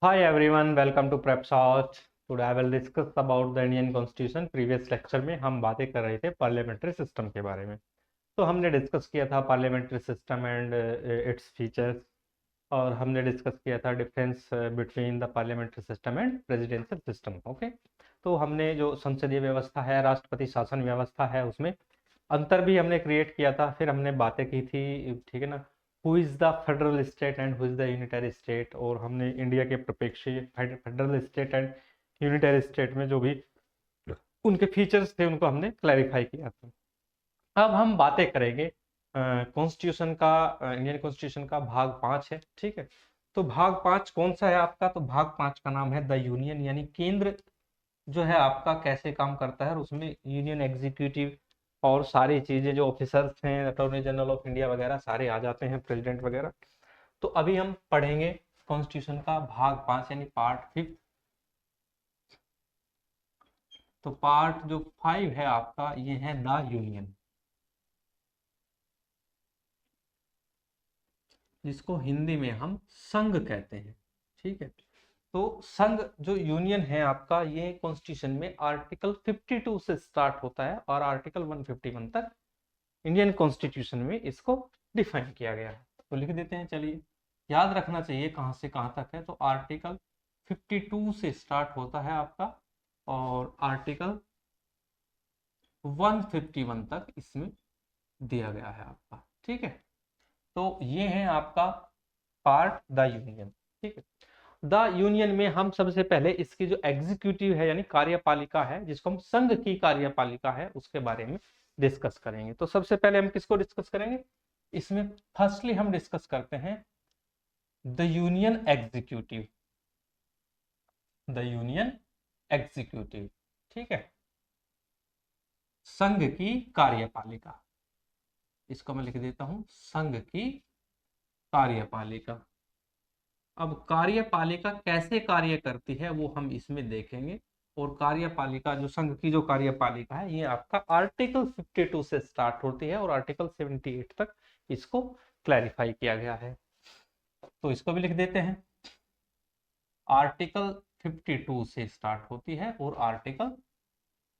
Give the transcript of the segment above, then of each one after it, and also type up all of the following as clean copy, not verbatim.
Hi everyone, welcome to PrepSource. Today I will discuss about the Indian Constitution. Previous lecture में हम बातें कर रहे थे पार्लियामेंट्री सिस्टम के बारे में। तो हमने डिस्कस किया था parliamentary system and its features, और हमने डिस्कस किया था difference between the parliamentary system and presidential system. Okay, तो हमने जो संसदीय व्यवस्था है, राष्ट्रपति शासन व्यवस्था है, उसमें अंतर भी हमने क्रिएट किया था। फिर हमने बातें की थी, ठीक है ना, who is the federal state and who is the unitary state, और हमने इंडिया के प्रपेक्षे federal state and unitary state में जो भी उनके फीचर्स थे उनको हमने क्लैरिफाई किया था। अब हम बातें करेंगे कॉन्स्टिट्यूशन का। इंडियन कॉन्स्टिट्यूशन का भाग 5 है, ठीक है। तो भाग 5 कौन सा है आपका? तो भाग 5 का नाम है द यूनियन, यानी केंद्र जो है आपका कैसे काम करता है, और उसमें यूनियन एग्जीक्यूटिव और सारी चीजें जो ऑफिसर्स हैं, अटॉर्नी जनरल ऑफ इंडिया वगैरह सारे आ जाते हैं, प्रेसिडेंट वगैरह। तो अभी हम पढ़ेंगे कॉन्स्टिट्यूशन का भाग 5 यानी पार्ट 5। तो पार्ट जो 5 है आपका, ये है द यूनियन, जिसको हिंदी में हम संघ कहते हैं, ठीक है। तो संघ जो यूनियन है आपका, ये कॉन्स्टिट्यूशन में आर्टिकल 52 से स्टार्ट होता है और आर्टिकल 151 तक इंडियन कॉन्स्टिट्यूशन में इसको डिफाइन किया गया है। तो लिख देते हैं, चलिए। याद रखना चाहिए कहाँ से कहाँ तक है। तो आर्टिकल 52 से स्टार्ट होता है आपका, और आर्टिकल 151 तक इसमें दिया गया है आपका, ठीक है। तो ये है आपका पार्ट द यूनियन, ठीक है। द यूनियन में हम सबसे पहले इसकी जो एग्जीक्यूटिव है यानी कार्यपालिका है, जिसको हम संघ की कार्यपालिका है, उसके बारे में डिस्कस करेंगे। तो सबसे पहले हम किसको डिस्कस करेंगे इसमें? फर्स्टली हम डिस्कस करते हैं the union executive, the union executive, ठीक है, संघ की कार्यपालिका। इसको मैं लिख देता हूं, संघ की कार्यपालिका। अब कार्यपालिका कैसे कार्य करती है वो हम इसमें देखेंगे। और कार्यपालिका जो संघ की जो कार्यपालिका है, ये आपका आर्टिकल 52 से स्टार्ट होती है और आर्टिकल 78 तक इसको क्लैरिफाई किया गया है। तो इसको भी लिख देते हैं, आर्टिकल 52 से स्टार्ट होती है और आर्टिकल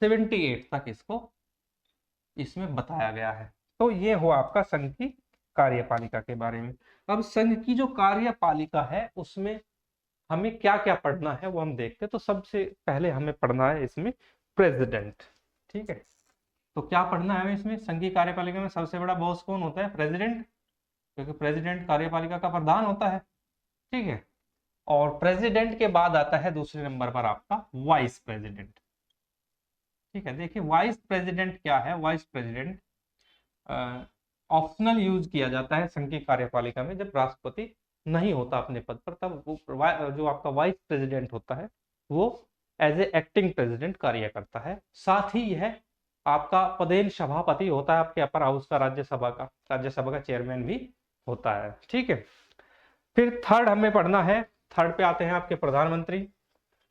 78 तक इसको इसमें बताया गया है। तो ये हुआ आपका संघ की कार्यपालिका के बारे में। अब संघ की जो कार्यपालिका है उसमें हमें क्या क्या पढ़ना है वो हम देखते हैं। तो सबसे पहले हमें पढ़ना है इसमें प्रेसिडेंट, ठीक है। तो क्या पढ़ना है हमें इसमें? संघीय कार्यपालिका में सबसे बड़ा बॉस कौन होता है? प्रेसिडेंट, क्योंकि प्रेसिडेंट कार्यपालिका का प्रधान होता है, ठीक है। और प्रेसिडेंट के बाद आता है दूसरे नंबर पर आपका वाइस प्रेसिडेंट, ठीक है। देखिए वाइस प्रेसिडेंट क्या है। वाइस प्रेसिडेंट ऑप्शनल यूज किया जाता है संघ की कार्यपालिका में, जब राष्ट्रपति नहीं होता अपने पद पर, तब वो जो आपका वाइस प्रेसिडेंट होता है वो एज ए एक्टिंग प्रेसिडेंट कार्य करता है। साथ ही यह आपका पदेन सभापति होता है आपके अपर हाउस का, राज्यसभा का चेयरमैन भी होता है, ठीक है। फिर थर्ड हमें पढ़ना है, थर्ड पे आते हैं आपके प्रधानमंत्री,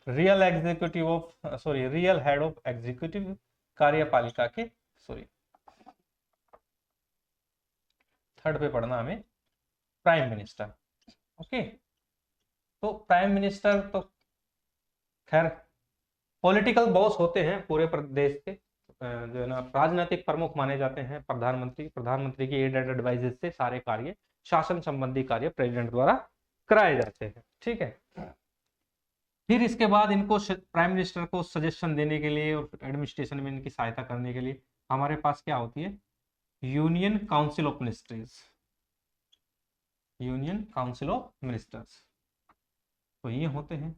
रियल हेड ऑफ एग्जीक्यूटिव कार्यपालिका के, सॉरी, थर्ड पे पढ़ना हमें प्राइम मिनिस्टर, ओके। तो प्राइम मिनिस्टर तो खैर पॉलिटिकल बॉस होते हैं पूरे प्रदेश के, जो है ना राजनीतिक प्रमुख माने जाते हैं प्रधानमंत्री। प्रधानमंत्री की एड एंड एडवाइजेस से सारे कार्य, शासन संबंधी कार्य प्रेसिडेंट द्वारा कराए जाते हैं, ठीक है। फिर इसके बाद इनको प्राइम मिनिस्टर को सजेशन देने के लिए और एडमिनिस्ट्रेशन में इनकी सहायता करने के लिए हमारे पास क्या होती है? Union council of ministers, union council of ministers. तो ये होते हैं।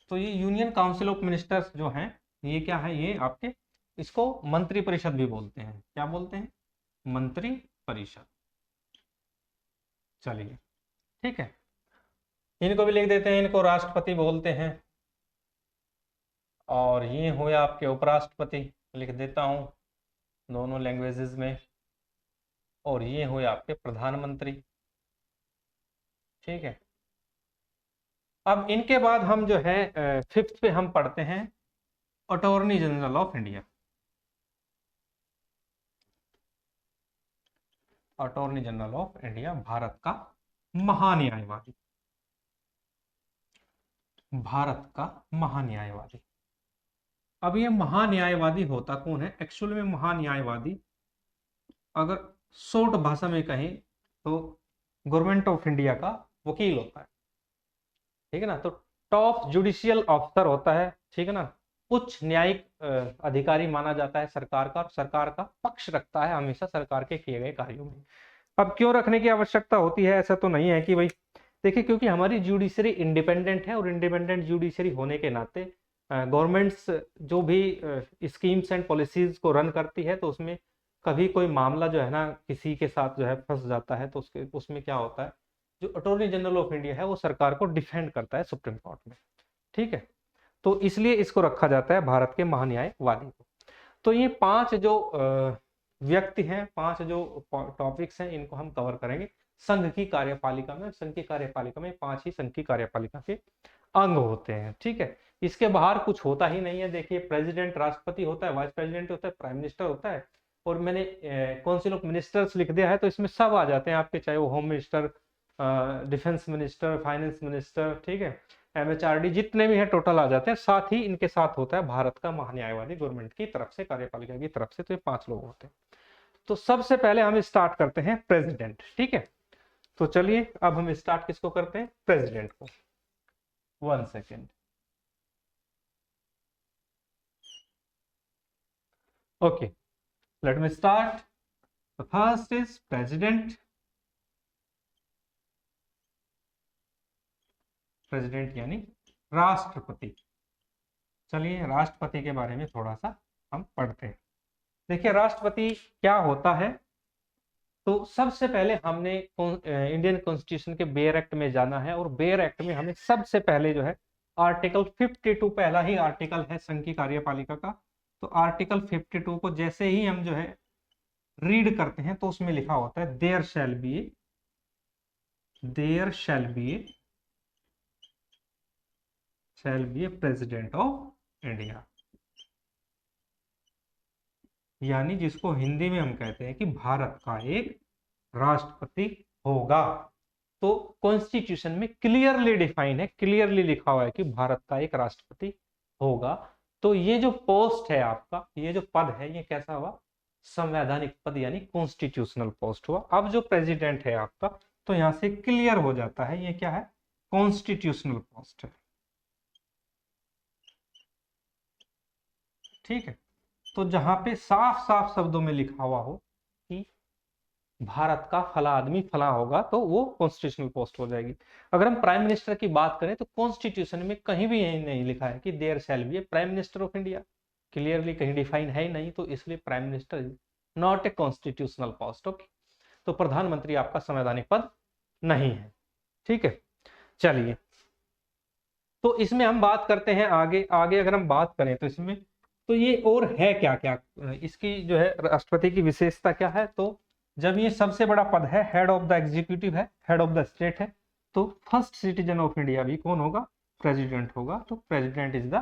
तो ये यूनियन काउंसिल ऑफ मिनिस्टर्स जो हैं, ये क्या है? ये आपके, इसको मंत्री परिषद भी बोलते हैं। क्या बोलते हैं? मंत्री परिषद। चलिए, ठीक है। इनको भी लिख देते हैं, इनको राष्ट्रपति बोलते हैं। और ये हुए आपके उपराष्ट्रपति, लिख देता हूं दोनों लैंग्वेजेस में। और ये हुए आपके प्रधानमंत्री, ठीक है। अब इनके बाद हम जो है फिफ्थ पे हम पढ़ते हैं attorney general of India. Attorney general of India Bharat का महान्यायवादी, भारत का महान्यायवादी। अब ये महान्यायवादी होता कौन है? एक्चुअल में महान्यायवादी अगर शॉर्ट भाषा में कहें तो गवर्नमेंट ऑफ इंडिया का वकील होता है, ठीक है ना। तो टॉप जुडिशियल ऑफिसर होता है, ठीक है ना। उच्च न्यायिक अधिकारी माना जाता है सरकार का, और सरकार का पक्ष रखता है हमेशा सरकार के किए गए कार्यों में। अब क्यों रखने की आवश्यकता होती है? ऐसा तो नहीं है कि भाई, देखिए, क्योंकि हमारी जुडिशरी इंडिपेंडेंट है, और इंडिपेंडेंट जुडिशरी होने के नाते गवर्नमेंट्स जो भी स्कीम्स एंड पॉलिसीज को रन करती है, तो उसमें कभी कोई मामला जो है ना किसी के साथ जो है फंस जाता है, तो उसमें क्या होता है, जो अटॉर्नी जनरल ऑफ इंडिया है वो सरकार को डिफेंड करता है सुप्रीम कोर्ट में, ठीक है। तो इसलिए इसको रखा जाता है भारत के महान्यायवादी को। तो ये 5 जो व्यक्ति हैं, 5 जो टॉपिक्स हैं, इनको हम कवर करेंगे संघ की कार्यपालिका में। संघ की कार्यपालिका में 5 ही संघ की कार्यपालिका के अंग होते हैं, ठीक है। इसके बाहर कुछ होता ही नहीं है। देखिए, प्रेसिडेंट राष्ट्रपति होता है, वाइस प्रेसिडेंट होता है, प्राइम मिनिस्टर होता है, और मैंने काउंसिल ऑफ मिनिस्टर्स लिख दिया है, तो इसमें सब आ जाते हैं आपके, चाहे वो home minister, defence minister, finance minister, ठीक है, एमएचआरडी, जितने भी हैं टोटल आ जाते हैं। साथ ही इनके साथ होता है भारत का महान्यायवादी, गवर्नमेंट की तरफ से, कार्यपालिका की तरफ से। तो ये 5 लोग होते हैं। तो सबसे पहले हम स्टार्ट करते हैं प्रेसिडेंट, ठीक है। तो चलिए अब हम स्टार्ट किसको करते हैं? प्रेसिडेंट को। 1 second. Okay, let me start. The first is president. President यानी राष्ट्रपति। चलिए राष्ट्रपति के बारे में थोड़ा सा हम पढ़ते हैं। देखिए, राष्ट्रपति क्या होता है, तो सबसे पहले हमने इंडियन कॉन्स्टिट्यूशन के बेयर एक्ट में जाना है, और बेयर एक्ट में हमें सबसे पहले जो है आर्टिकल 52, पहला ही आर्टिकल है संघ की कार्यपालिका का। तो आर्टिकल 52 को जैसे ही हम जो है रीड करते हैं, तो उसमें लिखा होता है there shall be a president of India, यानी जिसको हिंदी में हम कहते हैं कि भारत का एक राष्ट्रपति होगा। तो कॉन्स्टिट्यूशन में क्लियरली डिफाइन है, क्लियरली लिखा हुआ है कि भारत का एक राष्ट्रपति होगा। तो ये जो पोस्ट है आपका, ये जो पद है, ये कैसा हुआ? संवैधानिक पद, यानी कॉन्स्टिट्यूशनल पोस्ट हुआ। अब जो प्रेसिडेंट है आपका, तो यहां से क्लियर हो जाता है ये क्या है? कॉन्स्टिट्यूशनल पोस्ट है, ठीक है। तो जहां पे साफ साफ शब्दों में लिखा हुआ हो कि भारत का फला आदमी फला होगा, तो वो कॉन्स्टिट्यूशनल पोस्ट हो जाएगी। अगर हम प्राइम मिनिस्टर की बात करें, तो कॉन्स्टिट्यूशन में कहीं भी यही नहीं लिखा है कि there shall be a prime minister of India, clearly कहीं डिफाइन है ही नहीं। तो इसलिए prime minister is not a constitutional post, okay. तो प्रधानमंत्री आपका संवैधानिक पद नहीं है, ठीक है। चलिए, तो इसमें हम बात करते हैं आगे आगे। अगर हम बात करें तो इसमें, तो ये और है क्या क्या, इसकी जो है राष्ट्रपति की विशेषता क्या है? तो जब ये सबसे बड़ा पद है, हेड ऑफ द एग्जीक्यूटिव है, हेड ऑफ द स्टेट है, तो फर्स्ट सिटीजन ऑफ इंडिया भी कौन होगा? प्रेसिडेंट होगा। तो president is the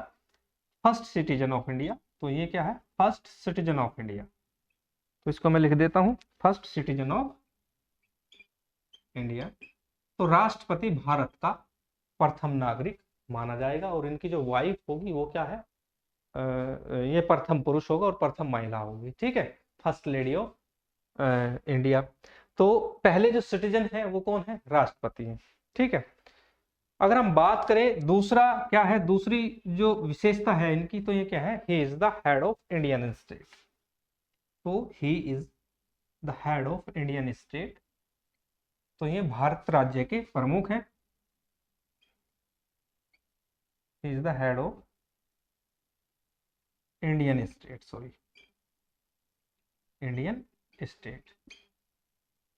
first citizen of India. तो ये क्या है? First citizen of India. तो इसको मैं लिख देता हूं, फर्स्ट सिटीजन ऑफ इंडिया। तो राष्ट्रपति भारत का प्रथम नागरिक माना जाएगा, और इनकी जो वाइफ होगी वो क्या है? ये प्रथम पुरुष होगा और प्रथम महिला होगी, ठीक है, फर्स्ट लेडी ऑफ इंडिया। तो पहले जो सिटीजन है वो कौन है? राष्ट्रपति है, ठीक है। अगर हम बात करें दूसरा क्या है, दूसरी जो विशेषता है इनकी, तो ये क्या है? He is the head of Indian state. तो he is the head of Indian state. तो ये भारत राज्य के प्रमुख हैं। He is the head of Indian state, sorry, Indian state.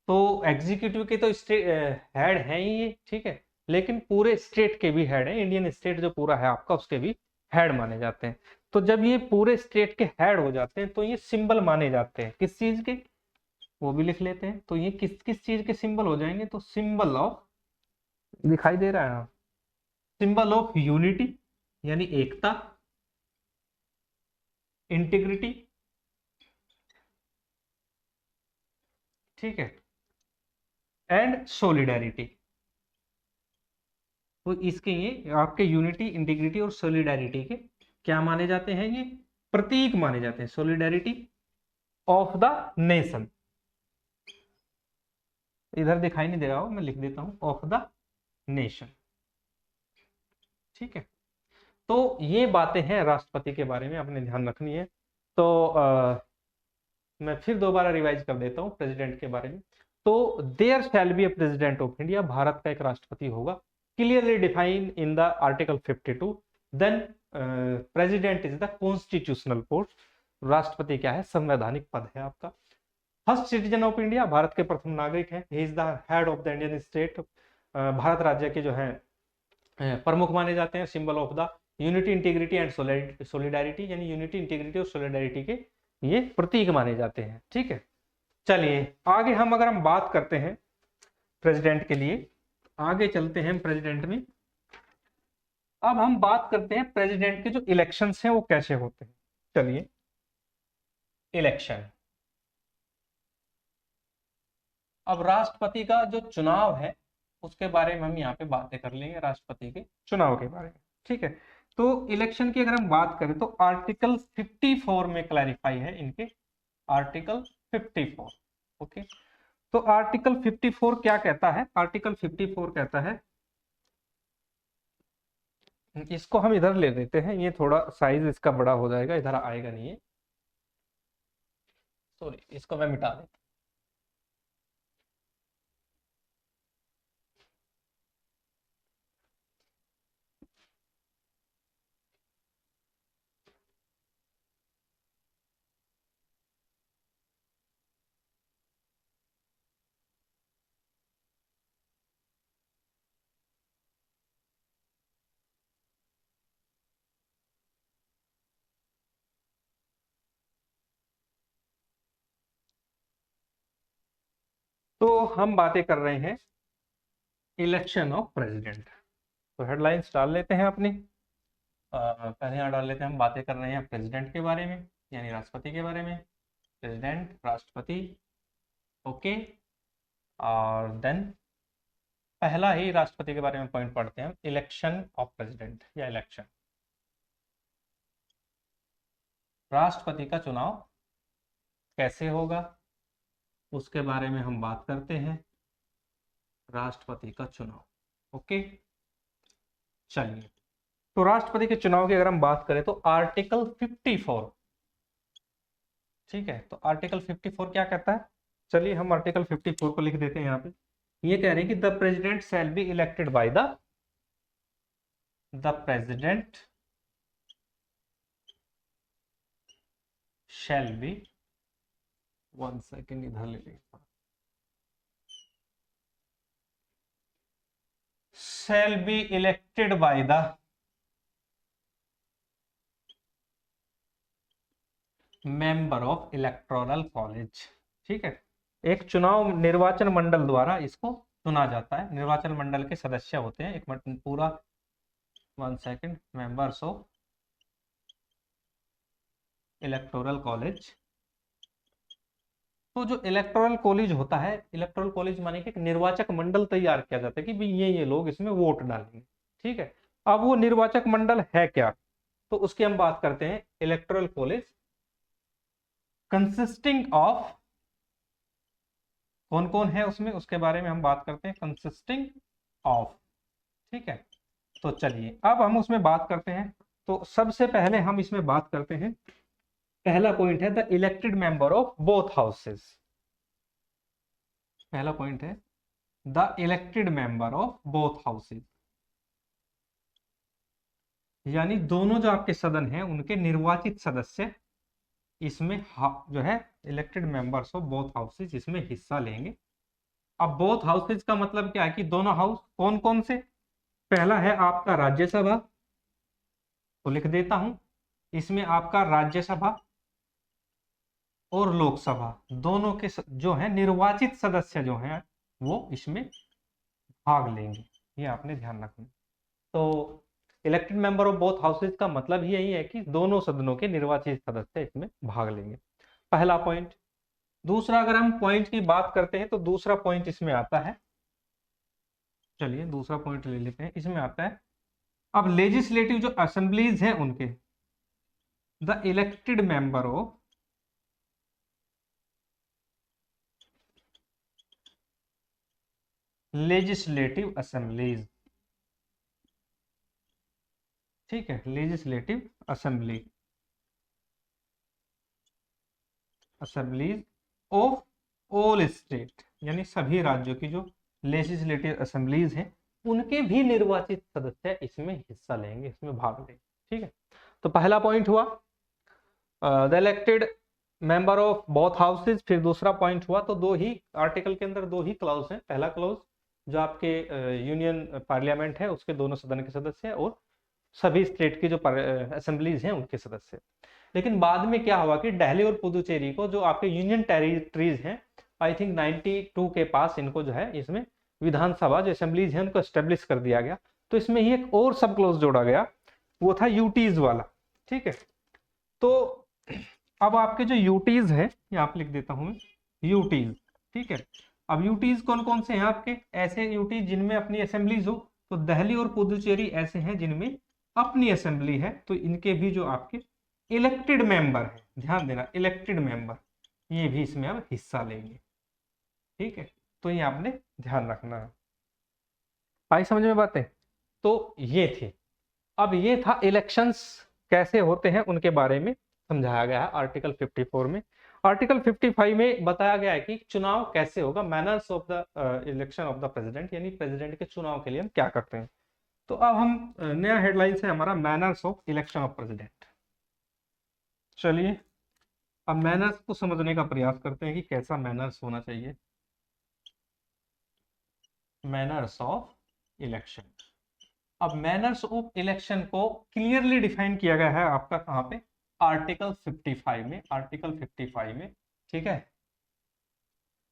तो एग्जीक्यूटिव के तो हेड हैं ही ये, ठीक है, लेकिन पूरे स्टेट के भी हेड है। इंडियन स्टेट जो पूरा है आपका, उसके भी हेड माने जाते हैं। तो जब ये पूरे स्टेट के हेड हो जाते हैं, तो ये सिंबल माने जाते हैं किस चीज के, वो भी लिख लेते हैं। तो ये किस किस चीज के सिंबल हो जाएंगे? तो सिंबल ऑफ, दिखाई दे रहा है, सिंबल ऑफ यूनिटी यानी एकता, इंटीग्रिटी, ठीक है, एंड सोलिडेरिटी। तो इसके ये आपके यूनिटी, इंटीग्रिटी और सोलिडेरिटी के क्या माने जाते हैं, ये प्रतीक माने जाते हैं, सोलिडेरिटी ऑफ द नेशन। इधर दिखाई नहीं दे रहा हो, मैं लिख देता हूं, ऑफ द नेशन। ठीक है, तो ये बातें हैं राष्ट्रपति के बारे में, आपने ध्यान रखनी है। तो मैं फिर दोबारा रिवाइज कर देता हूँ प्रेसिडेंट के बारे में। तो there shall be a president of India, Bharat का एक राष्ट्रपति होगा, clearly define in the article 52। Then president is the constitutional post, राष्ट्रपति क्या है, संवैधानिक पद है आपका। First citizen of India, Bharat के प्रथम नागरिक है। He is the head of the Indian state, Bharat राज्य के जो है प्रमुख माने जाते हैं। Symbol of the unity, integrity and solidarity, यानी यूनिटी, इंटीग्रिटी और सोलिडारिटी के ये प्रतीक माने जाते हैं। ठीक है, चलिए आगे हम अगर हम बात करते हैं प्रेसिडेंट के लिए, आगे चलते हैं प्रेसिडेंट में। अब हम बात करते हैं प्रेसिडेंट के जो इलेक्शंस हैं वो कैसे होते हैं। चलिए, इलेक्शन, अब राष्ट्रपति का जो चुनाव है उसके बारे में हम यहाँ पे बातें कर लेंगे, राष्ट्रपति के चुनाव के बारे में। ठीक है, तो इलेक्शन की अगर हम बात करें तो आर्टिकल 54 में क्लैरिफाई है इनके, आर्टिकल 54। ओके, तो आर्टिकल 54 क्या कहता है, आर्टिकल 54 कहता है, इसको हम इधर ले लेते हैं, ये थोड़ा साइज इसका बड़ा हो जाएगा, इधर आएगा नहीं है, सॉरी, इसको मैं मिटा देता। तो हम बातें कर रहे हैं इलेक्शन ऑफ प्रेसिडेंट। तो हेडलाइंस डाल लेते हैं अपनी, पहले यहाँ डाल लेते हैं, हम बातें कर रहे हैं प्रेसिडेंट के बारे में, यानी राष्ट्रपति के बारे में, प्रेसिडेंट, राष्ट्रपति। ओके, और देन पहला ही राष्ट्रपति के बारे में पॉइंट पढ़ते हैं, इलेक्शन ऑफ प्रेसिडेंट या इलेक्शन, राष्ट्रपति का चुनाव कैसे होगा उसके बारे में हम बात करते हैं, राष्ट्रपति का चुनाव। ओके, चलिए, तो राष्ट्रपति के चुनाव की अगर हम बात करें तो आर्टिकल 54, ठीक है, तो आर्टिकल 54 क्या कहता है, चलिए हम आर्टिकल 54 को लिख देते हैं यहाँ पे। ये कह रहे हैं कि the president shall be elected by the president shall be, 1 second इधर ले लेंगे, shall be elected by the member of electoral college. ठीक है, एक चुनाव निर्वाचन मंडल द्वारा इसको चुना जाता है, निर्वाचन मंडल के सदस्य होते हैं, एक मिनट पूरा, 1 second, members of electoral college. तो जो इलेक्टोरल कॉलेज होता है, इलेक्टोरल कॉलेज माने कि एक निर्वाचक मंडल तैयार किया जाता है कि भाई ये लोग इसमें वोट डालेंगे। ठीक है, अब वो निर्वाचक मंडल है क्या, तो उसकी हम बात करते हैं, इलेक्टोरल कॉलेज कंसिस्टिंग ऑफ, कौन कौन है उसमें उसके बारे में हम बात करते हैं, कंसिस्टिंग ऑफ। ठीक है, तो चलिए अब हम उसमें बात करते हैं। तो सबसे पहले हम इसमें बात करते हैं, पहला पॉइंट है the elected member of both houses, पहला पॉइंट है the elected member of both houses, यानी दोनों जो आपके सदन हैं उनके निर्वाचित सदस्य इसमें जो है elected members of both houses इसमें हिस्सा लेंगे। अब बोथ हाउसेज का मतलब क्या है कि दोनों हाउस कौन कौन से, पहला है आपका राज्यसभा, तो लिख देता हूं, इसमें आपका राज्यसभा और लोकसभा दोनों के जो है निर्वाचित सदस्य जो हैं वो इसमें भाग लेंगे, ये आपने ध्यान रखना। तो elected member of both houses का मतलब ही यही है कि दोनों सदनों के निर्वाचित सदस्य इसमें भाग लेंगे, पहला पॉइंट। दूसरा, अगर हम पॉइंट की बात करते हैं तो दूसरा पॉइंट इसमें आता है चलिए दूसरा पॉइंट ले लेते हैं। इसमें आता है अब लेजिस्लेटिव जो असेंबलीज हैं उनके the elected member of legislative assemblies, ठीक है, legislative assembly assemblies of all state, यानी सभी राज्यों की जो लेजिस्लेटिव असेंबलीज हैं उनके भी निर्वाचित सदस्य इसमें हिस्सा लेंगे, इसमें भाग लेंगे, ठीक है। तो पहला पॉइंट हुआ the elected member of both houses. फिर दूसरा पॉइंट हुआ, तो दो ही आर्टिकल के अंदर दो ही क्लॉज हैं। पहला क्लॉज जो आपके यूनियन पार्लियामेंट है उसके दोनों सदन के सदस्य और सभी स्टेट की जो असेंबलीज हैं उनके सदस्य। लेकिन बाद में क्या हुआ कि दिल्ली और पुदुचेरी को जो आपके यूनियन टेरिटरीज हैं, आई थिंक 92 के पास इनको जो है इसमें विधानसभा जो असेंबलीज है उनको एस्टेब्लिश कर दिया गया। तो इसमें ही एक और सब क्लॉज जोड़ा गया, वो था यूटीज वाला, ठीक है। तो अब आपके जो यूटीज है, ये आप लिख देता हूं यूटीज, ठीक है। अब यूटीज कौन कौन से हैं आपके? ऐसे यूटीज जिनमें अपनी असेंबलीज हो, तो दिल्ली और पुदुचेरी ऐसे हैं जिनमें अपनी असेंबली है, तो इनके भी जो आपके इलेक्टेड मेंबर है, ध्यान देना इलेक्टेड मेंबर, ये भी इसमें अब हिस्सा लेंगे, ठीक है। तो ये आपने ध्यान रखना है। आई समझ में बातें? तो ये थी, अब ये था इलेक्शंस कैसे होते हैं उनके बारे में समझाया गया है आर्टिकल 54 में। आर्टिकल 55 में बताया गया है कि चुनाव कैसे होगा, manners of the election of the president, यानी प्रेसिडेंट के चुनाव के लिए हम क्या करते हैं। तो अब हम नया हेडलाइन है हमारा manners of election of president. चलिए अब मैनर्स को समझने का प्रयास करते हैं कि कैसा मैनर्स होना चाहिए। मैनर्स ऑफ इलेक्शन, अब मैनर्स ऑफ इलेक्शन को क्लियरली डिफाइन किया गया है आपका कहां पे? आर्टिकल 55 में, आर्टिकल 55 में, ठीक है।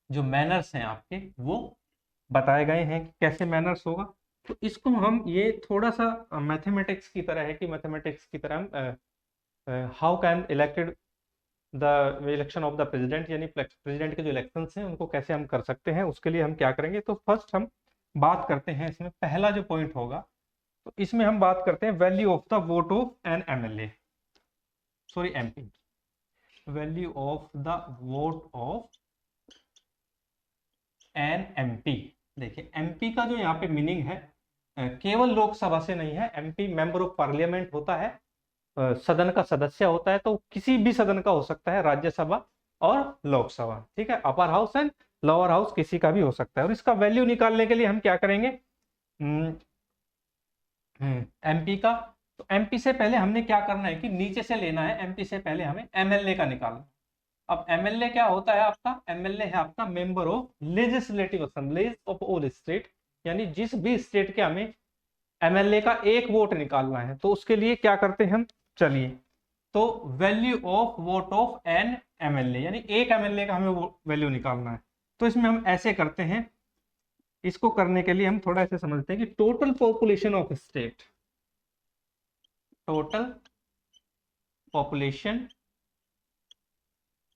जो मैनर्स हैं आपके वो बताए गए हैं कि कैसे मैनर्स होगा। तो इसको हम, ये थोड़ा सा मैथमेटिक्स की तरह है कि मैथमेटिक्स की तरह हम how can elected the election of the president, यानी प्रेसिडेंट के जो इलेक्शन हैं उनको कैसे हम कर सकते हैं, उसके लिए हम क्या करेंगे। तो फर्स्ट हम बात करते हैं, इसमें पहला जो पॉइंट होगा तो इसमें हम बात करते हैं value of the vote of an MLA, sorry MP, value of the vote of an MP. देखिए एमपी का जो यहाँ पे मीनिंग है केवल लोकसभा से नहीं है, एमपी मेंबर ऑफ पार्लियामेंट होता है, सदन का सदस्य होता है, तो किसी भी सदन का हो सकता है, राज्यसभा और लोकसभा, ठीक है। Upper house and lower house किसी का भी हो सकता है। और इसका वैल्यू निकालने के लिए हम क्या करेंगे, एमपी का, तो एमपी से पहले हमने क्या करना है कि नीचे से लेना है, एमपी से पहले हमें एमएलए का निकालना। अब एमएलए क्या होता है आपका? एमएलए है आपका member of legislative assemblies of all state, यानी जिस भी स्टेट के हमें एमएलए का एक वोट निकालना है, तो उसके लिए क्या करते हैं हम, चलिए, तो value of vote of an MLA, यानी एक एमएलए का हमें वैल्यू निकालना है। तो इसमें हम ऐसे करते हैं, इसको करने के लिए हम थोड़ा ऐसे समझते हैं कि total population of state, total population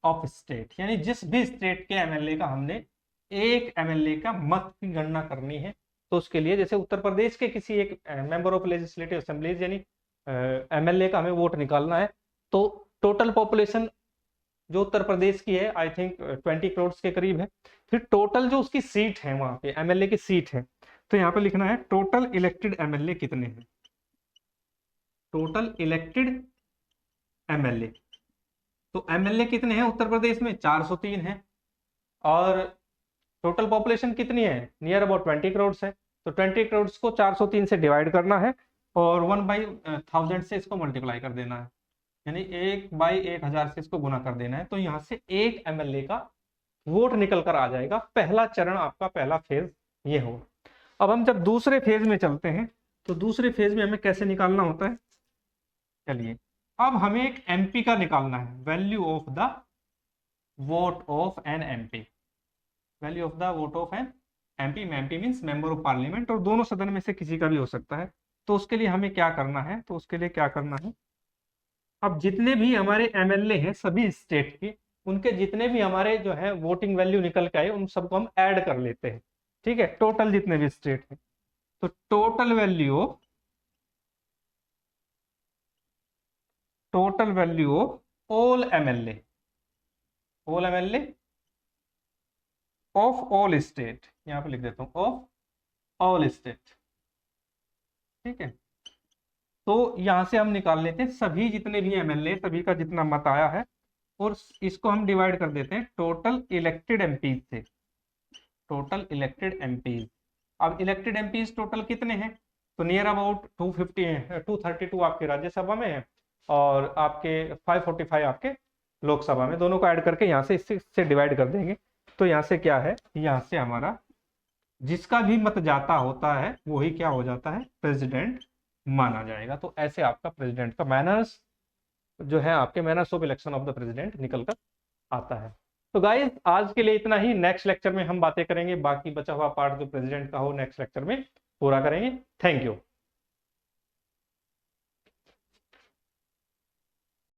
of state, यानी जिस भी स्टेट के एमएलए का हमने एक एमएलए का मत की गणना करनी है, तो उसके लिए जैसे उत्तर प्रदेश के किसी एक मेंबर ऑफ लेजिस्लेटिव असेंबलीज यानी एमएलए का हमें वोट निकालना है, तो टोटल पॉपुलेशन जो उत्तर प्रदेश की है आई थिंक 20 करोड़ के करीब है। फिर टोटल जो उसकी सीट है, वहां पे एमएलए की सीट है, तो यहाँ पे लिखना है टोटल इलेक्टेड एमएलए कितने हैं, टोटल इलेक्टेड एमएलए। तो एमएलए कितने हैं उत्तर प्रदेश में? 403 है। और टोटल पॉपुलेशन कितनी है? नियर अबाउट 20 करोड़ है। तो 20 करोड़ को 403 से डिवाइड करना है और 1/1000 से इसको मल्टीप्लाई कर देना है, यानी 1/1000 से इसको गुना कर देना है। तो यहाँ से एक एमएलए का वोट निकल कर आ जाएगा। पहला चरण आपका, पहला फेज ये हो। अब हम जब दूसरे फेज में चलते हैं, तो दूसरे फेज में हमें कैसे निकालना होता है, चलिए, अब हमें एक एमपी का निकालना है, value of the vote of an MP, value of the vote of an MP. MP means member of parliament, और दोनों सदन में से किसी का भी हो सकता है। तो उसके लिए हमें क्या करना है, तो उसके लिए क्या करना है, अब जितने भी हमारे एमएलए हैं सभी स्टेट के, उनके जितने भी हमारे जो है वोटिंग वैल्यू निकल के आए, उन सबको हम ऐड कर लेते हैं, ठीक है, टोटल जितने भी स्टेट हैं। तो total value of all MLA of all state, यहां पे लिख देता हूं ऑफ ऑल स्टेट। ठीक है, तो यहां से हम निकाल लेते हैं सभी जितने भी एमएलए, सभी का जितना मत आया है, और इसको हम डिवाइड कर देते हैं टोटल इलेक्टेड एमपीज से। टोटल इलेक्टेड एमपीज, अब इलेक्टेड एमपीज टोटल कितने हैं, तो नियर अबाउट 250 है, 232 आपके राज्यसभा में है और आपके 545 आपके लोकसभा में, दोनों को ऐड करके यहाँ से इससे डिवाइड कर देंगे। तो यहाँ से क्या है, यहाँ से हमारा जिसका भी मत जाता होता है वही क्या हो जाता है, प्रेसिडेंट माना जाएगा। तो ऐसे आपका प्रेसिडेंट का मैनर्स जो है, आपके manners of election of the president निकल कर आता है। तो गाइस आज के लिए इतना ही, नेक्स्ट लेक्चर में हम बातें करेंगे, बाकी बचा हुआ पार्ट जो प्रेसिडेंट का हो नेक्स्ट लेक्चर में पूरा करेंगे। Thank you.